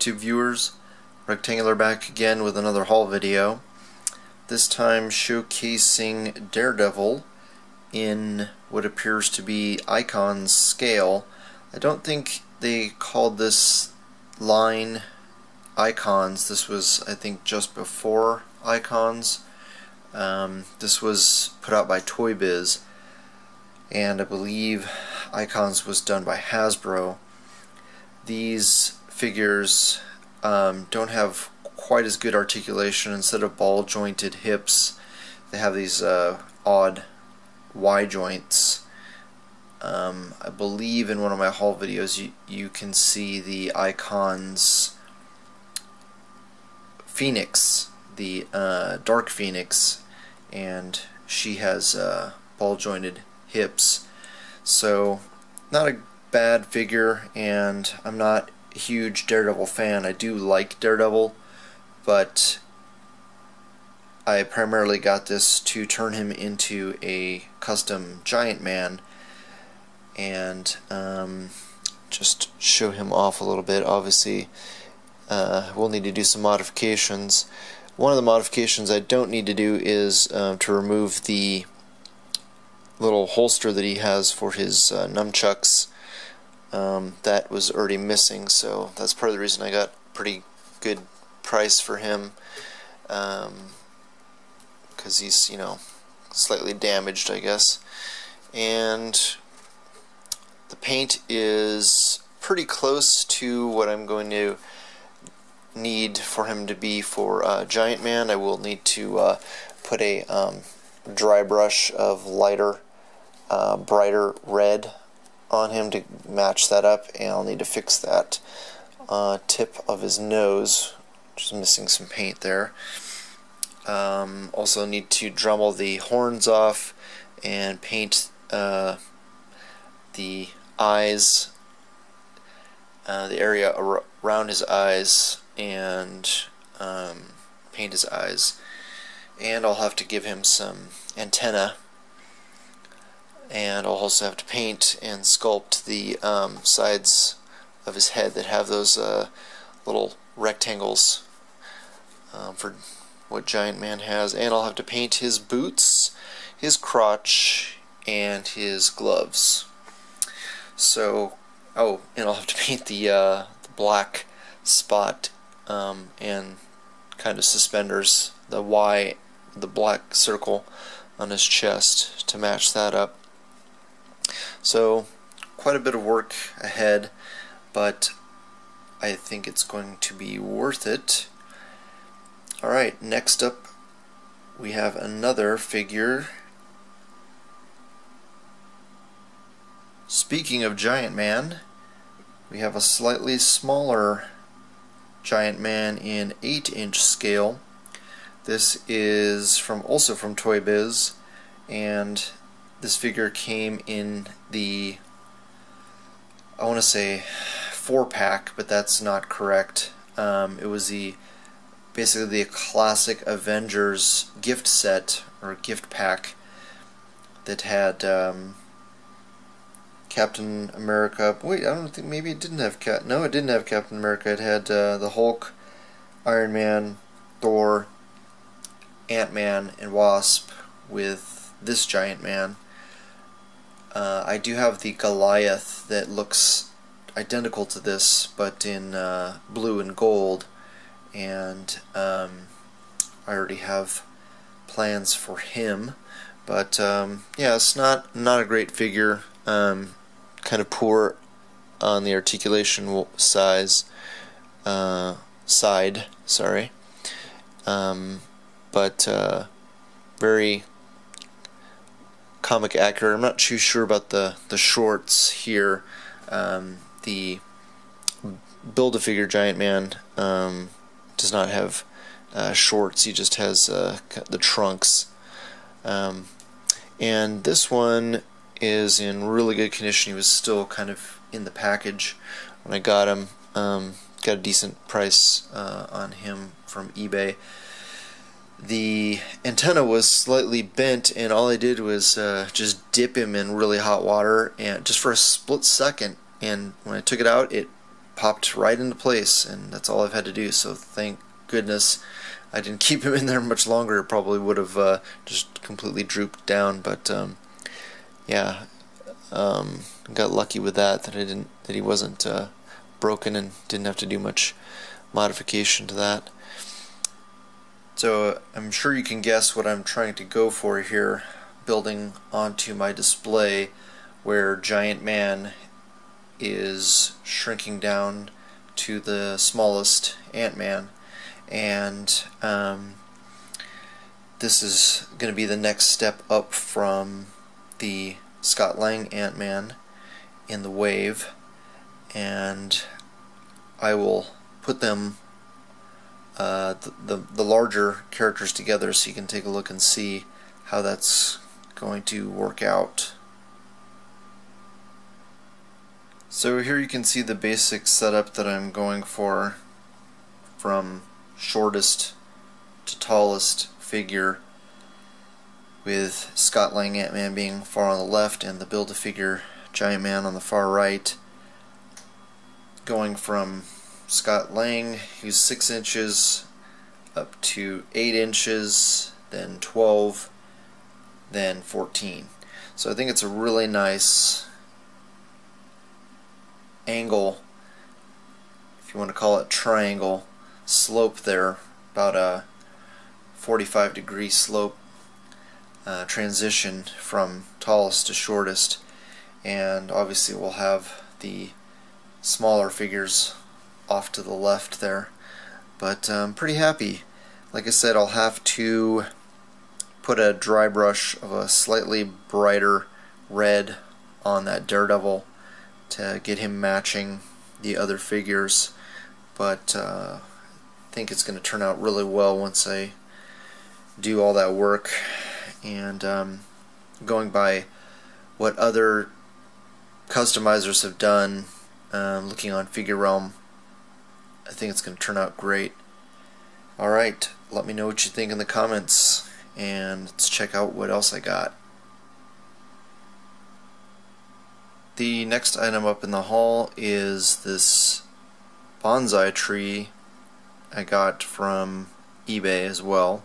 YouTube viewers? Rectangular back again with another haul video. This time showcasing DareDevil in what appears to be Icons scale. I don't think they called this line Icons. This was, I think, just before Icons. This was put out by ToyBiz, and I believe Icons was done by Hasbro. These figures don't have quite as good articulation. Instead of ball jointed hips, they have these odd Y joints. I believe in one of my haul videos you can see the Icons Phoenix, the Dark Phoenix, and she has ball jointed hips. So not a bad figure, and I'm not a huge DareDevil fan. I do like DareDevil, but I primarily got this to turn him into a custom Giant Man and just show him off a little bit. Obviously we'll need to do some modifications. One of the modifications I don't need to do is to remove the little holster that he has for his nunchucks. That was already missing, so that's part of the reason I got a pretty good price for him, because he's, you know, slightly damaged, I guess. And the paint is pretty close to what I'm going to need for him to be for Giant Man. I will need to put a dry brush of lighter, brighter red on him to match that up, and I'll need to fix that tip of his nose, which is missing some paint there. Also need to Dremel the horns off and paint the eyes, the area around his eyes, and paint his eyes. And I'll have to give him some antenna, and I'll also have to paint and sculpt the sides of his head that have those little rectangles for what Giant Man has. And I'll have to paint his boots, his crotch, and his gloves. So, oh, and I'll have to paint the black spot and kind of suspenders, the Y, the black circle on his chest to match that up. So quite a bit of work ahead, but I think it's going to be worth it. Alright, next up we have another figure. Speaking of Giant Man, we have a slightly smaller Giant Man in 8-inch scale. This is also from ToyBiz, and this figure came in the, I want to say 4-pack, but that's not correct. It was basically the classic Avengers gift set, or gift pack, that had Captain America. Wait, I don't think, maybe it didn't have no, it didn't have Captain America. It had the Hulk, Iron Man, Thor, Ant-Man, and Wasp with this Giant Man. I do have the Goliath that looks identical to this, but in blue and gold, and I already have plans for him. But yeah, it's not a great figure. Kind of poor on the articulation side. Sorry, but very comic accurate. I'm not too sure about the shorts here. The Build-A-Figure Giant Man does not have shorts. He just has the trunks. And this one is in really good condition. He was still kind of in the package when I got him. Got a decent price on him from eBay. The antenna was slightly bent, and all I did was just dip him in really hot water, and just for a split second, and when I took it out, it popped right into place, and that's all I've had to do. So thank goodness I didn't keep him in there much longer. It probably would have just completely drooped down. But yeah, got lucky with that he wasn't broken and didn't have to do much modification to that. So I'm sure you can guess what I'm trying to go for here, building onto my display where Giant Man is shrinking down to the smallest Ant-Man, and this is going to be the next step up from the Scott Lang Ant-Man in the wave, and I will put them the larger characters together so you can take a look and see how that's going to work out. So here you can see the basic setup that I'm going for, from shortest to tallest figure, with Scott Lang Ant-Man being far on the left and the Build-A-Figure Giant Man on the far right, going from Scott Lang, who's 6 inches, up to 8 inches, then 12, then 14. So I think it's a really nice angle, if you want to call it triangle, slope there, about a 45-degree slope transition from tallest to shortest, and obviously we'll have the smaller figures off to the left there. But I'm pretty happy. Like I said, I'll have to put a dry brush of a slightly brighter red on that Daredevil to get him matching the other figures, but I think it's going to turn out really well once I do all that work. And going by what other customizers have done, looking on Figure Realm, I think it's going to turn out great. Alright, let me know what you think in the comments, and let's check out what else I got. The next item up in the haul is this bonsai tree I got from eBay as well.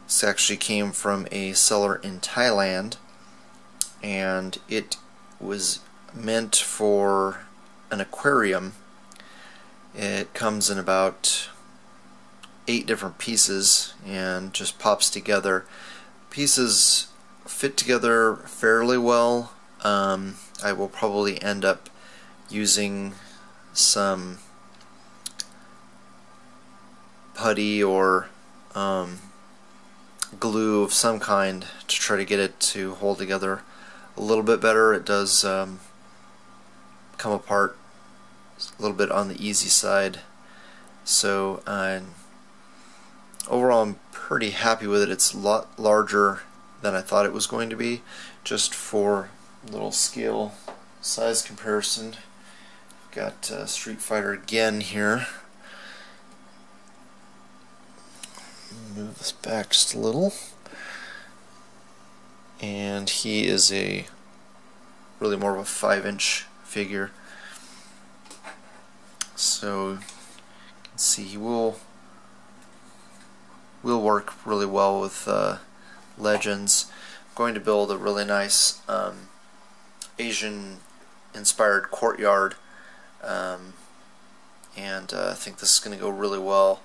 This actually came from a seller in Thailand, and it was meant for an aquarium. It comes in about 8 different pieces and just pops together. Pieces fit together fairly well. I will probably end up using some putty or glue of some kind to try to get it to hold together a little bit better. It does come apart a little bit on the easy side, so overall I'm pretty happy with it. It's a lot larger than I thought it was going to be. Just for a little scale size comparison, got Street Fighter again here. Move this back just a little, and he is a really more of a 5-inch figure, so you can see he will work really well with Legends. I'm going to build a really nice Asian inspired courtyard, and I think this is going to go really well.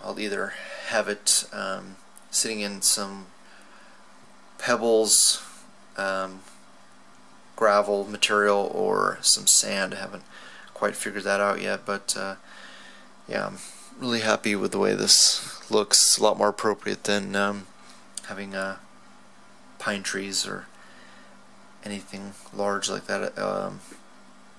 I'll either have it sitting in some pebbles, gravel material, or some sand. I haven't quite figured that out yet, but yeah, I'm really happy with the way this looks. It's a lot more appropriate than having pine trees or anything large like that. I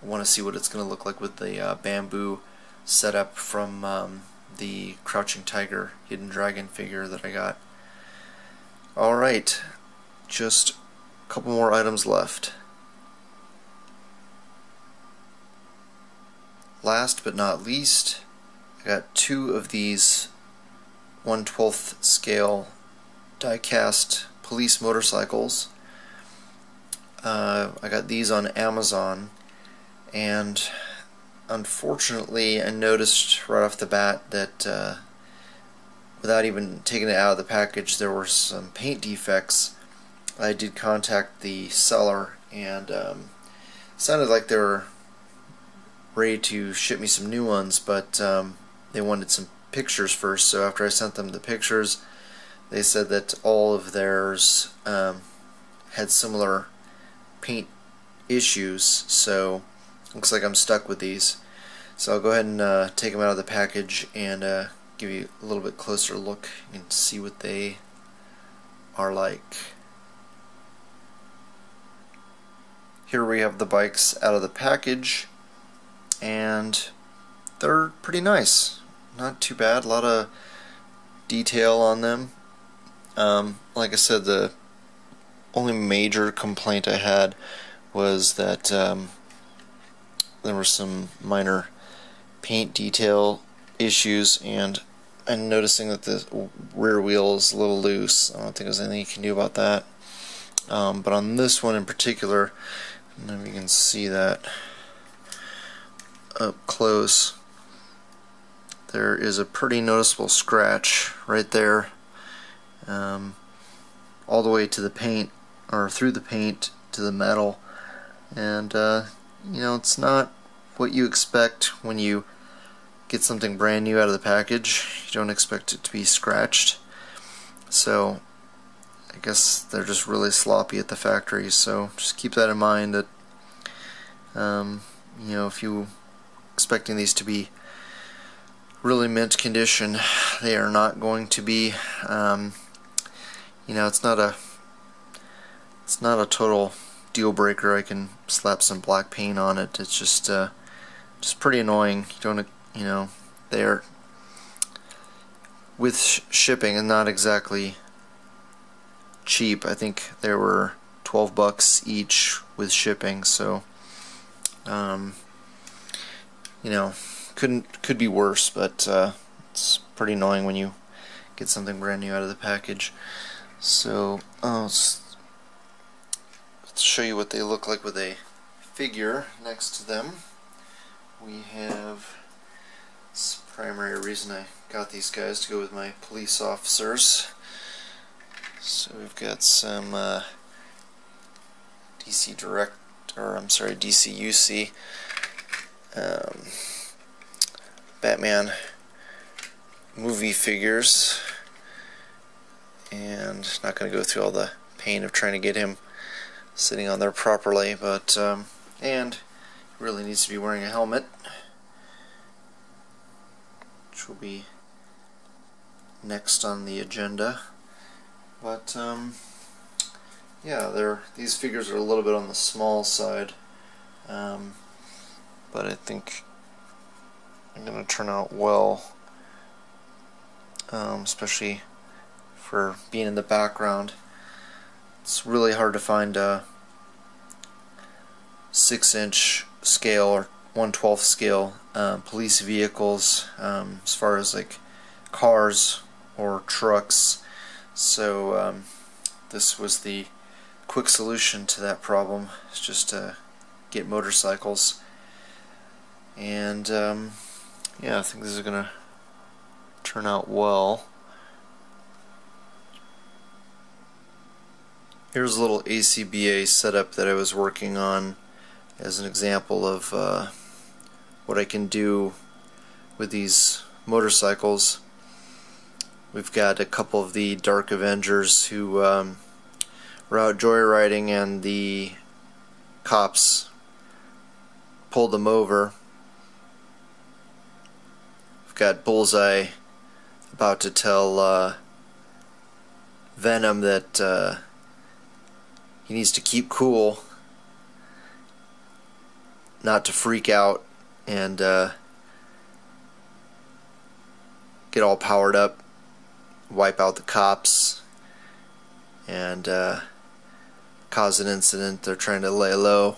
want to see what it's going to look like with the bamboo setup from the Crouching Tiger, Hidden Dragon figure that I got. Alright, just a couple more items left. Last but not least, I got 2 of these 1/12 scale die-cast police motorcycles. I got these on Amazon, and unfortunately I noticed right off the bat that without even taking it out of the package there were some paint defects. I did contact the seller, and it sounded like they were ready to ship me some new ones, but they wanted some pictures first. So after I sent them the pictures, they said that all of theirs had similar paint issues, so looks like I'm stuck with these. So I'll go ahead and take them out of the package and give you a little bit closer look and see what they are like. Here we have the bikes out of the package, and they're pretty nice. Not too bad, a lot of detail on them. Like I said, the only major complaint I had was that there were some minor paint detail issues, and I'm noticing that the rear wheel is a little loose. I don't think there's anything you can do about that. But on this one in particular, I don't know if you can see that up close, there is a pretty noticeable scratch right there, all the way to the paint, or through the paint to the metal. And you know, it's not what you expect when you get something brand new out of the package. You don't expect it to be scratched, so I guess they're just really sloppy at the factory. So just keep that in mind, that you know, if you expecting these to be really mint condition, they are not going to be. You know, it's not a total deal breaker. I can slap some black paint on it. It's just pretty annoying. You don't, you know, they're with shipping and not exactly cheap. I think there were $12 each with shipping, so you know, could be worse, but it's pretty annoying when you get something brand new out of the package. So let's show you what they look like with a figure next to them. We have, this is the primary reason I got these guys, to go with my police officers. So we've got some DCUC Batman movie figures, and not going to go through all the pain of trying to get him sitting on there properly, but and he really needs to be wearing a helmet, which will be next on the agenda. But yeah, these figures are a little bit on the small side, but I think they're going to turn out well, especially for being in the background. It's really hard to find a 6-inch scale or 1/12 scale police vehicles, as far as like cars or trucks. So this was the quick solution to that problem. It's just to get motorcycles, and yeah, I think this is gonna turn out well. Here's a little A.C.B.A. setup that I was working on as an example of what I can do with these motorcycles. We've got a couple of the Dark Avengers who were out joyriding, and the cops pulled them over. We've got Bullseye about to tell Venom that he needs to keep cool, not to freak out and get all powered up, wipe out the cops, and cause an incident. They're trying to lay low.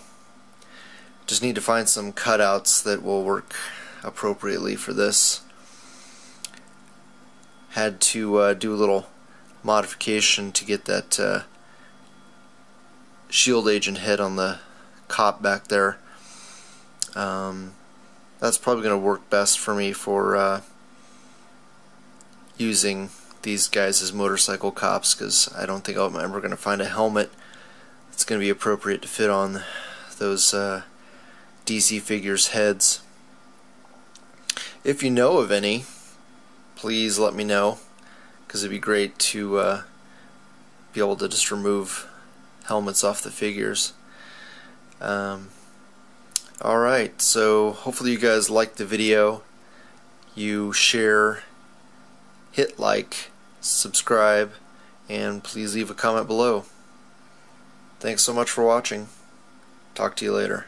Just need to find some cutouts that will work appropriately for this. Had to do a little modification to get that shield agent head on the cop back there That's probably going to work best for me for using these guys as motorcycle cops, because I don't think I'm ever going to find a helmet that's going to be appropriate to fit on those DC figures' heads. If you know of any, please let me know, because it'd be great to be able to just remove helmets off the figures. Alright, so hopefully you guys liked the video. You share, hit like, subscribe, and please leave a comment below. Thanks so much for watching. Talk to you later.